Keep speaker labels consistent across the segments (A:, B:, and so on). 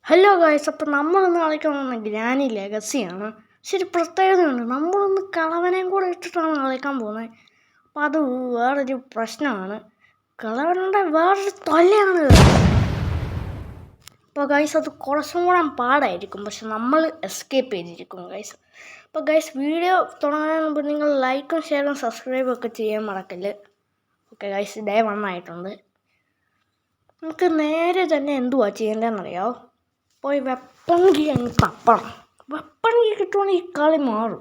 A: Hello guys, അപ്പോൾ നമ്മളിന്ന് കളിക്കാൻ പോകുന്ന ഗ്രാനി ലെഗസിയാണ്. പക്ഷെ ഒരു പ്രത്യേകതയുണ്ട്, നമ്മളൊന്ന് കളവനെയും കൂടെ ഇട്ടിട്ടാണ് കളിക്കാൻ പോകുന്നത്. അപ്പോൾ അത് വേറൊരു പ്രശ്നമാണ്. കളവനുണ്ട് വേറൊരു തൊല്ലയാണ്. അപ്പോൾ ഗൈസ് അത് കുറച്ചും കൂടെ പാടായിരിക്കും, പക്ഷെ നമ്മൾ എസ്കേപ്പ് ചെയ്തിരിക്കും ഗൈസ്. അപ്പോൾ ഗൈസ് വീഡിയോ തുടങ്ങുന്നതിന് മുമ്പ് നിങ്ങൾ ലൈക്കും ഷെയറും സബ്സ്ക്രൈബും ഒക്കെ ചെയ്യാൻ മറക്കല്ല്. ഓക്കെ ഗൈസ്, ഡേ 1 ആയിട്ടുണ്ട്. നമുക്ക് നേരെ തന്നെ എന്തുവാ ചെയ്യേണ്ടതെന്നറിയാമോ? പോയി വെപ്പൺകി അങ്ങ് തപ്പണം. വെപ്പൺകി കിട്ടുവാണെങ്കിൽ ഈ കളി മാറും.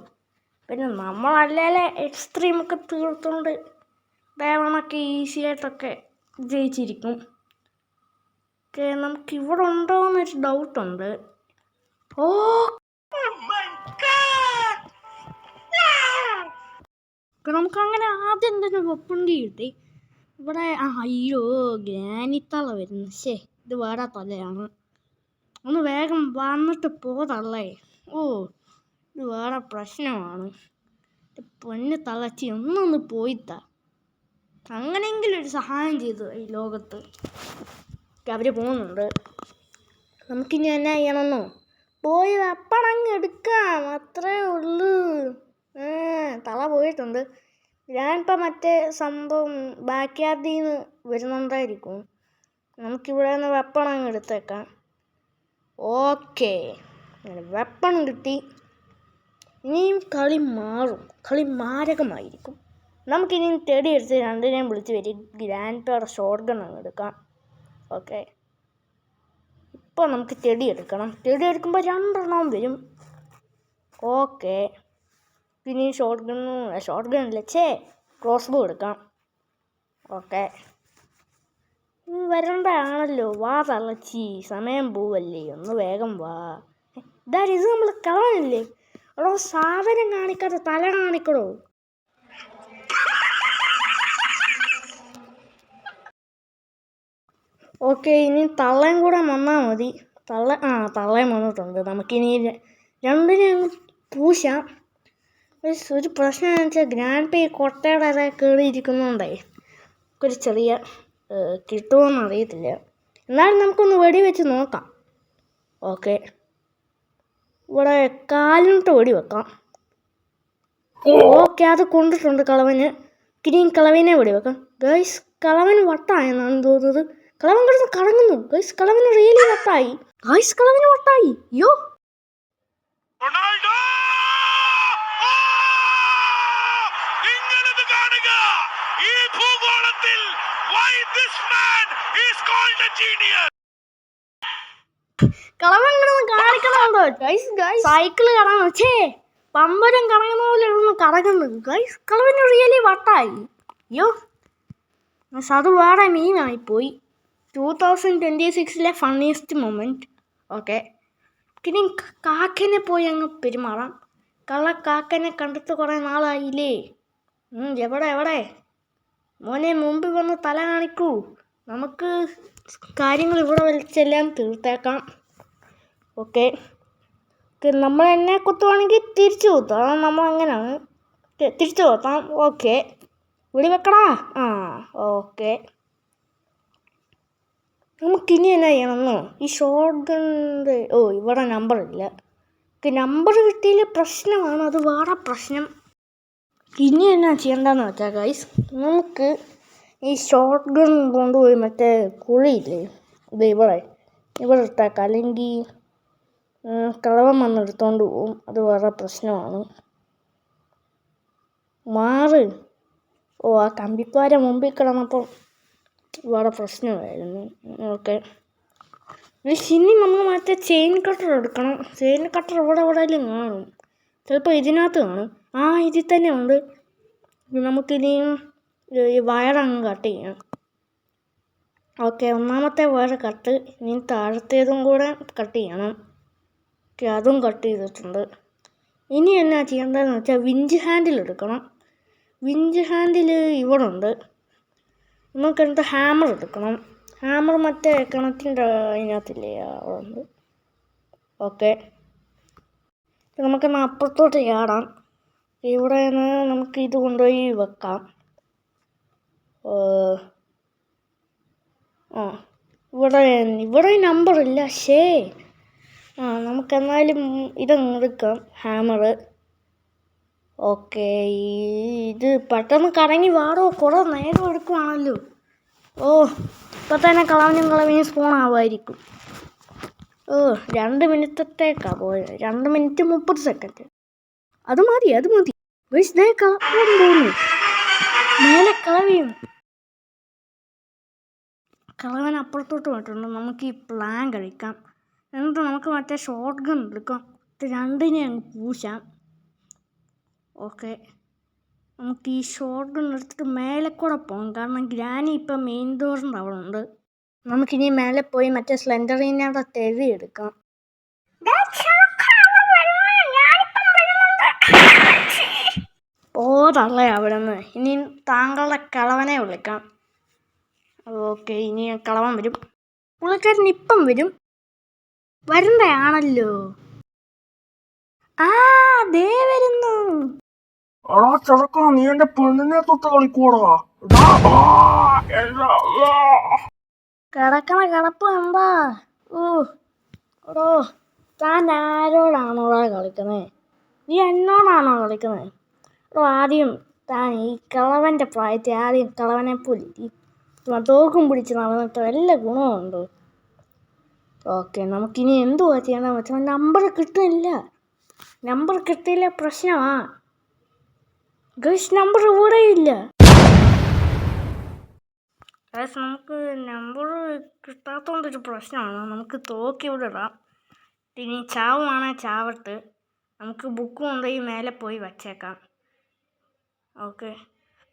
A: പിന്നെ നമ്മളല്ലേ എക്സ്ട്രീമൊക്കെ തീർത്തുകൊണ്ട് ദേവണൊക്കെ ഈസി ആയിട്ടൊക്കെ ജയിച്ചിരിക്കും. ഓക്കെ, നമുക്കിവിടെ ഉണ്ടോ എന്നൊരു ഡൗട്ടുണ്ട്. ഓ നമുക്കങ്ങനെ ആദ്യം തന്നെ വെപ്പൺകി കിട്ടി. ഇവിടെ അയ്യോ ഗ്രാനിത്തള വരുന്നു. ഇത് വേറെ തലയാണ്. ഒന്ന് വേഗം വന്നിട്ട് പോതല്ലേ. ഇത് വേറെ പ്രശ്നമാണ്. പൊന്ന് തളച്ചി ഒന്നൊന്ന് പോയിത്താ. അങ്ങനെയെങ്കിലും ഒരു സഹായം ചെയ്തു ഈ ലോകത്ത്. അവർ പോകുന്നുണ്ട്. നമുക്കിനി എന്നാ ചെയ്യണമെന്നോ? പോയി വെപ്പണങ്ങ് എടുക്കാം, അത്രേ ഉള്ളൂ. തള പോയിട്ടുണ്ട്. ഞാനിപ്പോൾ മറ്റേ സംഭവം ബാക്ക് യാർഡിൽ നിന്ന് വരുന്നുണ്ടായിരിക്കും. നമുക്കിവിടെ നിന്ന് വെപ്പണങ്ങ് എടുത്തേക്കാം. ഓക്കെ, വെപ്പൺ കിട്ടി. ഇനിയും കളി മാറും, കളി മാരകമായിരിക്കും. നമുക്കിനിയും ടെടി എടുത്ത് രണ്ടിനെയും വിളിച്ച് വരും. ഗ്രാൻഡ് പേയുടെ ഷോട്ട് ഗൺ അങ്ങ് എടുക്കാം. ഓക്കെ, ഇപ്പോൾ നമുക്ക് ടെടി എടുക്കണം. ടെടി എടുക്കുമ്പോൾ 2 എണ്ണം വരും. ഓക്കെ, പിന്നെ ഷോട്ട് ഗണ്ണില്ല, ക്രോസ് ബോ എടുക്കാം. ഓക്കെ, വരണ്ടാണല്ലോ. വാ തള്ളച്ചി, സമയം പോവല്ലേ, ഒന്ന് വേഗം വാ. ഇത് നമ്മൾ കളവനല്ലേ? എടോ സാധനം കാണിക്കാതെ തല കാണിക്കടോ. ഓക്കെ, ഇനി തള്ളയും കൂടെ വന്നാൽ മതി. തള്ളയും വന്നിട്ടുണ്ട്. നമുക്കിനി രണ്ടിനെ അങ്ങ് പൂശാം. ഒരു പ്രശ്നം എന്ന് വെച്ചാൽ ഗ്രാൻഡ് പേ കൊട്ടയുടെ അതെ കയറിയിരിക്കുന്നുണ്ടേ ഒരു ചെറിയ കിട്ടുമോയെന്ന് അറിയത്തില്ല. എന്നാലും നമുക്കൊന്ന് വെടിവെച്ച് നോക്കാം. ഓക്കെ, ഇവിടെ കാലിനിട്ട് വെടിവെക്കാം. ഓക്കെ, അത് കൊണ്ടിട്ടുണ്ട് കളവന്. ഇനിയും കളവിനെ വെടിവെക്കാം. ഗൈസ്, കളവന് വട്ടായെന്നാണ് തോന്നുന്നത്. കളവൻ കിടന്ന് കറങ്ങുന്നു. ഗൈസ്, കളവന് റിയലി വട്ടായി. കളവന് വട്ടായി. യോ കളവൻ കിടന്ന് കാണിക്കണോ? സൈക്കിള് കറങ്ങും. പമ്പരം കറങ്ങുന്ന പോലെ ഇരുന്ന് കറങ്ങുന്നു. ഗൈസ്, കളവന് റിയലി വട്ടായി. യോ അത് വേറെ മീനായിപ്പോയി. 2026 ഫണ്ണിയസ്റ്റ് മൊമെൻറ്റ്. ഓക്കെ, ഇനി കാക്കനെ പോയി അങ്ങ് പെരുമാറാം. കാക്കനെ കണ്ടിട്ട് കുറേ നാളായില്ലേ. എവിടെ മോനെ, മുമ്പിൽ വന്ന് തല കാണിക്കൂ. നമുക്ക് കാര്യങ്ങൾ ഇവിടെ വലിച്ചെല്ലാം തീർത്തേക്കാം. ഓക്കെ, നമ്മൾ എന്നെ കുത്തുവാണെങ്കിൽ തിരിച്ചു കുത്താം. അതാണ് നമ്മളങ്ങനെയാണ്, തിരിച്ചു കുത്താം. ഓക്കെ, വെടിവെക്കടാ. ഓക്കെ, നമുക്കിനി എന്നാ ചെയ്യണമെന്നോ? ഈ ഷോട്ട് ഗണ്ണിൻ്റെ ഇവിടെ നമ്പറില്ല. നമ്പർ കിട്ടിയില്ല പ്രശ്നമാണ്, അത് വേറെ പ്രശ്നം. ഇനി എന്നാ ചെയ്യേണ്ടതെന്ന് വെച്ചാൽ ഗൈസ്, നമുക്ക് ഈ ഷോട്ട് ഗൺ കൊണ്ടുപോയി മറ്റേ കുഴിയില്ലേ, ഇവിടെ ഇട്ടേക്കാം. അല്ലെങ്കിൽ കളവൻ വന്നെടുത്തോണ്ട് പോവും, അത് വേറെ പ്രശ്നമാണ്. മാറ്. ആ കമ്പിപ്പാര മുമ്പിൽ കിടന്നപ്പോൾ വേറെ പ്രശ്നമായിരുന്നു. ഓക്കെ, ഇനി നമ്മൾ മറ്റേ ചെയിൻ കട്ടർ എടുക്കണം. ചെയിൻ കട്ടർ എവിടെയെങ്കിലും കാണും, ചിലപ്പോൾ ഇതിനകത്ത് കാണും. ഇതിൽ തന്നെ ഉണ്ട്. നമുക്കിനിയും ഈ വയറങ്ങ് കട്ട് ചെയ്യാം. ഓക്കെ, ഒന്നാമത്തെ വയർ കട്ട്. ഇനി താഴത്തേതും കൂടെ കട്ട് ചെയ്യണം. ഓക്കെ, അതും കട്ട് ചെയ്തിട്ടുണ്ട്. ഇനി എന്നാ ചെയ്യേണ്ടതെന്ന് വെച്ചാൽ വിഞ്ച് ഹാൻഡിൽ എടുക്കണം. വിഞ്ച് ഹാൻഡിൽ ഇവിടെ ഉണ്ട്. നമുക്കെന്താ ഹാമർ എടുക്കണം. ഹാമർ മറ്റേ കിണറ്റിൻ്റെ അതിനകത്തില്ലേ, അവിടെ ഉണ്ട്. ഓക്കെ, നമുക്കെന്നാൽ അപ്പുറത്തോട്ട് ചാടാം. ഇവിടെ നിന്ന് നമുക്ക് ഇത് കൊണ്ടുപോയി വെക്കാം. ഇവിടെ നമ്പറില്ല. നമുക്കെന്നാലും ഇതങ്ങ് എടുക്കാം, ഹാമർ. ഓക്കെ, ഇത് പെട്ടെന്ന് കറങ്ങി വാടോ, കുറേ നേരം എടുക്കുവാണല്ലോ. ഇപ്പം തന്നെ കളവനും സ്പോൺ ആവുമായിരിക്കും. 2 മിനിറ്റത്തേക്കാണ് പോയത്, 2 മിനിറ്റ് 30 സെക്കൻഡ്. അത് മതി. കളവൻ തോന്നി, മേലെ കളവൻ അപ്പുറത്തോട്ട് പോയിട്ടുണ്ട്. നമുക്ക് ഈ പ്ലാൻ കഴിക്കാം, എന്നിട്ട് നമുക്ക് മറ്റേ ഷോട്ട് ഗൺ എടുക്കാം, 2നെ അങ്ങ് പൂശാം. ഓക്കെ, നമുക്ക് ഈ ഷോട്ട് ഗൺ എടുത്തിട്ട് മേലെ കൂടെ പോകാം, കാരണം ഗ്രാനി ഇപ്പം മെയിൻ ഡോറിൻ്റെ അവിടെ ഉണ്ട്. നമുക്കിനി മേലെ പോയി മറ്റേ സ്ലെൻഡറിനോടെ തെളിയെടുക്കാം. തള്ളേ അവിടെ നിന്ന്. ഇനി താങ്കളുടെ കളവനെ വിളിക്കാം. ഓക്കെ, ഇനി കളവൻ വരും. പുള്ളിക്കാരൻ ഇപ്പം വരും, വരണ്ടയാണല്ലോ. ദേ വരുന്നു.
B: നീ എന്റെ പെണ്ണിനെ തൊട്ട് കളിക്കൂടാ.
A: കിടക്കണ കിടപ്പ് എന്താ? താൻ ആരോടാണോടാ കളിക്കുന്നത്? നീ എന്നോടാണോ കളിക്കുന്നത്? ആദ്യം താൻ ഈ കളവൻ്റെ പ്രായത്തിൽ ആദ്യം കളവനെ പോലെ തോക്കും പിടിച്ച് നടന്നിട്ട് വല്ല ഗുണമുണ്ടോ? ഓക്കെ, നമുക്കിനി എന്തുവാ ചെയ്യണമെന്ന് വെച്ചാൽ നമ്പർ കിട്ടുന്നില്ല. നമ്പർ കിട്ടിയില്ല, പ്രശ്നമാ ഗൈസ്. നമ്പർ ഇവിടെ ഇല്ല ഗൈസ്. നമുക്ക് നമ്പർ കിട്ടാത്തതുകൊണ്ടൊരു പ്രശ്നമാണ്. നമുക്ക് തോക്കി ഇവിടെ ഇടാം. ഇനി ചാവുവാണെങ്കിൽ ചാവട്ട്. നമുക്ക് ബുക്ക് കൊണ്ടുപോയി മേലെ പോയി വച്ചേക്കാം. ഓക്കെ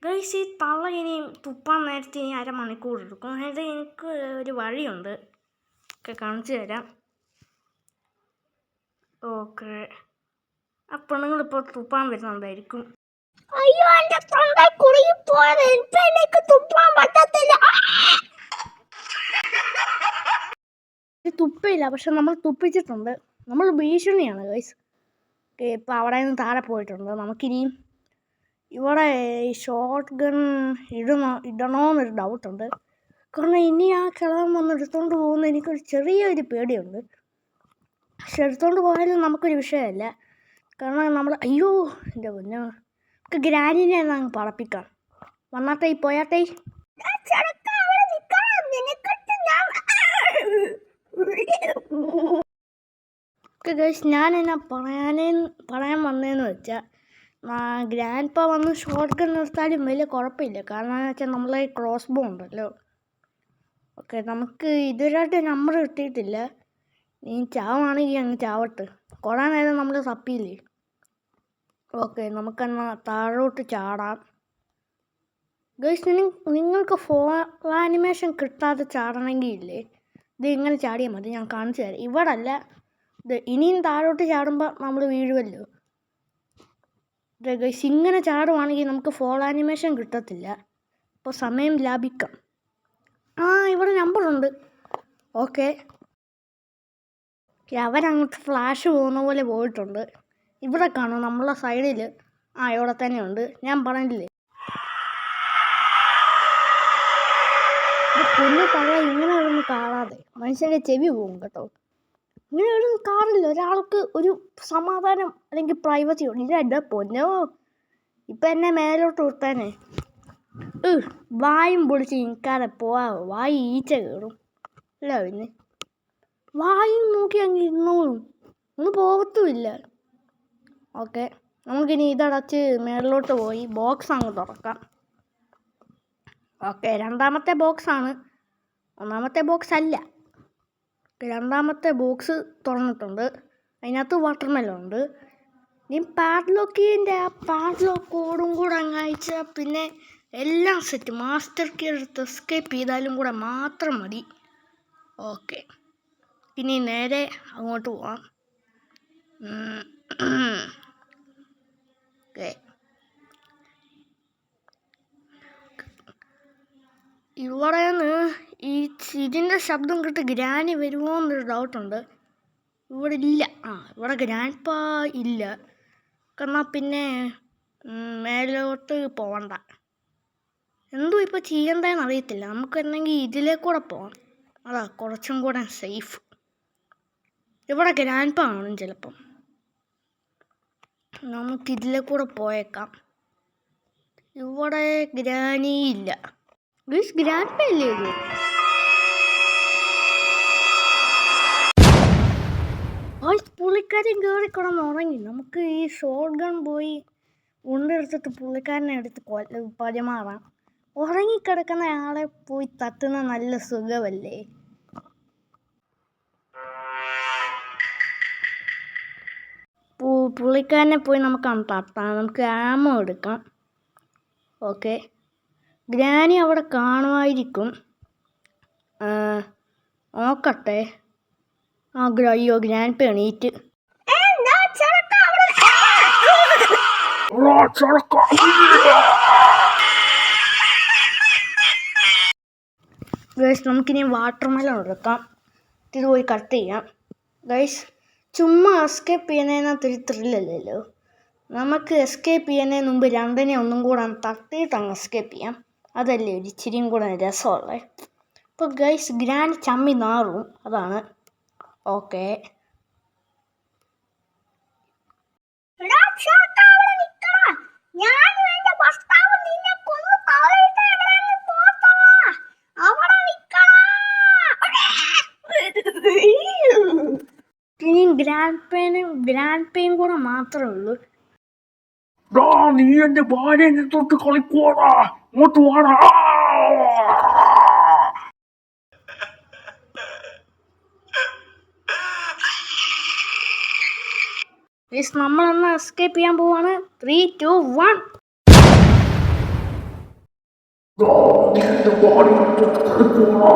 A: ഗൈസ്, ഈ തള്ള ഇനി തുപ്പാൻ നേരത്തെ ഇനി 1/2 മണിക്കൂർ എടുക്കും. അതായത് എനിക്ക് ഒരു വഴിയുണ്ട്, ഒക്കെ കാണിച്ചു തരാം. ഓക്കെ, ആ പെണ്ണുങ്ങളിപ്പോൾ തുപ്പാൻ വരുന്നുണ്ടായിരിക്കും. അയ്യോ, എൻ്റെ തൊണ്ട കുടുങ്ങിപ്പോയത്, ഇപ്പം എനിക്ക് തുപ്പാൻ പറ്റത്തില്ല. തുപ്പയില്ല, പക്ഷെ നമ്മൾ തുപ്പിച്ചിട്ടുണ്ട്. നമ്മൾ ഭീഷണിയാണ് ഗൈസ്. ഓക്കെ, ഇപ്പം അവിടെ നിന്ന് താഴെ പോയിട്ടുണ്ട്. നമുക്കിനിയും ഇവിടെ ഈ ഷോട്ട് ഗൺ ഇടണമെന്നൊരു ഡൗട്ടുണ്ട്. കാരണം ഇനി ആ കിളവൻ വന്ന് എടുത്തുകൊണ്ട് പോകുന്ന എനിക്കൊരു ചെറിയൊരു പേടിയുണ്ട്. പക്ഷെ എടുത്തുകൊണ്ട് പോയാലും നമുക്കൊരു വിഷയമല്ല, കാരണം നമ്മൾ എൻ്റെ പൊന്നോ, നമുക്ക് ഗ്രാനിനെ അങ്ങ് പറപ്പിക്കാം. വന്നാട്ടെ, പോയാട്ടെ. ഞാൻ എന്നാ പറയാൻ വന്നതെന്ന് വെച്ചാൽ, ഗ്രാൻഡ് പാ വന്ന് ഷോട്ട് ഗൺ നിർത്താലും വലിയ കുഴപ്പമില്ല. കാരണം എന്ന് വെച്ചാൽ നമ്മളെ ക്രോസ് ബോ ഉണ്ടല്ലോ. ഓക്കെ, നമുക്ക് ഇതുവരെയായിട്ട് നമ്പർ കിട്ടിയിട്ടില്ല. നീ ചാവാണെങ്കിൽ അങ്ങ് ചാവട്ട്, കുറേ നേരം നമ്മൾ തപ്പിയില്ലേ. ഓക്കെ, നമുക്കെന്നാൽ താഴോട്ട് ചാടാം. ഗൈസ്, നിങ്ങൾക്ക് ആനിമേഷൻ കിട്ടാതെ ചാടണമെങ്കിൽ ഇല്ലേ, ഇത് ഇങ്ങനെ ചാടിയാൽ മതി. ഞാൻ കാണിച്ചു തരാം. ഇവിടെ അല്ല, ഇത് ഇനിയും താഴോട്ട് ചാടുമ്പോൾ നമ്മൾ വീഴുമല്ലോ. ഗൈസ്, ഇങ്ങനെ ചാടുവാണെങ്കിൽ നമുക്ക് ഫോൾ ആനിമേഷൻ കിട്ടത്തില്ല. അപ്പോൾ സമയം ലാഭിക്കാം. ഇവിടെ നമ്പറുണ്ട്. ഓക്കെ, അവരങ്ങോട്ട് ഫ്ലാഷ് പോകുന്ന പോലെ പോയിട്ടുണ്ട്. ഇവിടെ കാണും നമ്മളെ സൈഡിൽ. ഇവിടെ തന്നെ ഉണ്ട്. ഞാൻ പറഞ്ഞില്ലേ, പൊന്നു പറയാ, ഇങ്ങനെ ഒന്നും കാണാതെ മനുഷ്യൻ്റെ ചെവി പോകും കേട്ടോ. ഇങ്ങനെ ഒരു കാറില്ല, ഒരാൾക്ക് ഒരു സമാധാനം അല്ലെങ്കിൽ പ്രൈവസി ഉണ്ട്. ഇതെൻ്റെ പൊന്നോ, ഇപ്പം എന്നെ മേലോട്ട് വിട്ടാനേ. വായും പൊളിച്ച് നിൽക്കാതെ പോവാ. വായി ഈച്ച കയറും അല്ല, പിന്നെ വായും നോക്കി അങ്ങ് ഇരുന്നോളും, ഒന്നും പോകത്തുമില്ല. ഓക്കെ, നമുക്കിനി ഇതടച്ച് മേളിലോട്ട് പോയി ബോക്സ് അങ്ങ് തുറക്കാം. ഓക്കെ, രണ്ടാമത്തെ ബോക്സാണ്, ഒന്നാമത്തെ ബോക്സ് അല്ല. രണ്ടാമത്തെ ബോക്സ് തുറന്നിട്ടുണ്ട്. അതിനകത്ത് വാട്ടർമെലൺ ഉണ്ട്. ഇനി പാഡ്ലോക്കിൻ്റെ ആ പാഡ്ലോക്ക് കോഡും കൂടെ അങ്ങ് അയച്ചാൽ പിന്നെ എല്ലാം സെറ്റ്. മാസ്റ്റർ കീ എടുത്ത് എസ്കേപ്പ് ചെയ്താലും കൂടെ മാത്രം മതി. ഓക്കെ, ഇനി നേരെ അങ്ങോട്ട് പോവാം. ഓക്കെ, ഇവിടെ നിന്ന് ഇതിൻ്റെ ശബ്ദം കേട്ട് ഗ്രാനി വരുമോ എന്നൊരു ഡൗട്ടുണ്ട്. ഇവിടെ ഇല്ല. ഇവിടെ ഗ്രാൻഡ് പാ ഇല്ല. കാരണം പിന്നെ മേലോട്ട് പോവണ്ട. എന്തോ ഇപ്പോൾ ചെയ്യണ്ടതെന്ന് അറിയത്തില്ല. നമുക്ക് എന്തെങ്കിൽ ഇതിലേക്കൂടെ പോവാം, അതാ കുറച്ചും കൂടെ സേഫ്. ഇവിടെ ഗ്രാൻഡ് പാ കാണും ചിലപ്പം. നമുക്കിതിലെ കൂടെ പോയേക്കാം. ഇവിടെ ഗ്രാനി ഇല്ല. ഗ്രാൻഡ് പാ ഇല്ലേ ഇത്? പുള്ളിക്കാരൻ കയറി കിടന്ന് ഉറങ്ങി. നമുക്ക് ഈ ഷോട്ട് ഗൺ പോയി ഉണ്ടെടുത്തിട്ട് പുള്ളിക്കാരനെ എടുത്ത് പരിമാറാം. ഉറങ്ങിക്കിടക്കുന്ന ആളെ പോയി തട്ടുന്ന നല്ല സുഖമല്ലേ? പുള്ളിക്കാരനെ പോയി നമുക്ക് തട്ടാം. നമുക്ക് ആമോ എടുക്കാം. ഓക്കെ, ഗ്രാനി അവിടെ കാണുമായിരിക്കും. നോക്കട്ടെ. അയ്യോ, ഗ്രാൻഡ് പാ എണീറ്റ്. ഗൈസ്, നമുക്കിനി വാട്ടർ മെലൺ എടുക്കാം. ഇത് പോയി കട്ട് ചെയ്യാം. ഗൈസ്, ചുമ്മാ എസ്കേപ്പ് ചെയ്യുന്നതിനകത്തൊരു ത്രില്ലല്ലോ. നമുക്ക് എസ്കേപ്പ് ചെയ്യുന്നതിന് മുമ്പ് രണ്ടിനെ ഒന്നും കൂടെ തട്ടിയിട്ട് അങ്ങ് എസ്കേപ്പ് ചെയ്യാം. അതല്ലേ ഒരു ഇച്ചിരിയും കൂടെ രസമുള്ളത്. ഇപ്പോൾ ഗൈസ്, ഗ്രാൻഡ് ചമ്മി നാറും. അതാണ്. ഓക്കെ, ഇനി ഗ്രാൻഡ് പേയും കൂടെ മാത്രമേ ഉള്ളൂ.
B: നീ എന്റെ ഭാര്യനെ തൊട്ട് കളിക്കൂടാ. ഇങ്ങോട്ട് വാടാ.
A: നമ്മളൊന്ന് എസ്കേപ്പ് ചെയ്യാൻ പോവാണ്. 3, 2, 1.
B: നീ എന്റെ ഭാര്യനെ തൊട്ട് കളിക്കൂടാ.